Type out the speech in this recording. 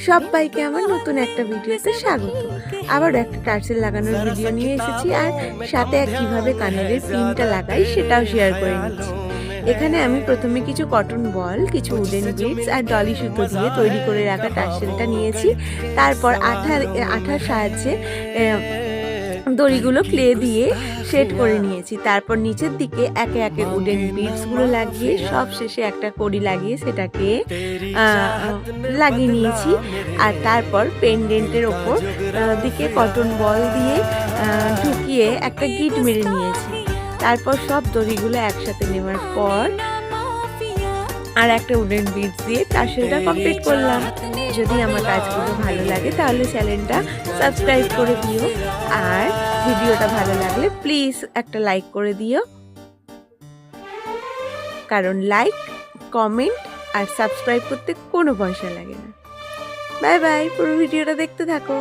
সবাইকে আমার নতুন একটা ভিডিওতে স্বাগত। আবার একটা টার্সেল লাগানোর ভিডিও নিয়ে এসেছি, আর সাথে কিভাবে কানের পিনটা লাগাই সেটাও শেয়ার করে নিচ্ছি। এখানে আমি প্রথমে কিছু কটন বল, কিছু উডেন বিডস আর ডলি সুতো দিয়ে তৈরি করে রাখা টার্সেলটা নিয়েছি। তারপর আঠার সাহায্যে দড়িগুলো ক্লে দিয়ে সেট করে নিয়েছি। তারপর নিচের দিকে একে একে উডেন বিডসগুলো লাগিয়ে সব শেষে একটা কড়ি লাগিয়ে সেটাকে লাগিয়ে নিয়েছি। আর তারপর পেন্ডেন্টের ওপর দিকে কটন বল দিয়ে ঢুকিয়ে একটা গিট মেরে নিয়েছি। তারপর সব দড়িগুলো একসাথে নেওয়ার পর আর একটা উডেন বিডস দিয়ে টার্সেলটা কমপ্লিট করলাম। যদি আমার কাজগুলো ভালো লাগে তাহলে চ্যানেলটা সাবস্ক্রাইব করে দিও, আর ভিডিওটা ভালো লাগলে প্লিজ একটা লাইক করে দিও, কারণ লাইক, কমেন্ট আর সাবস্ক্রাইব করতে কোনো পয়সা লাগে না। বাই বাই, পুরো ভিডিওটা দেখতে থাকো।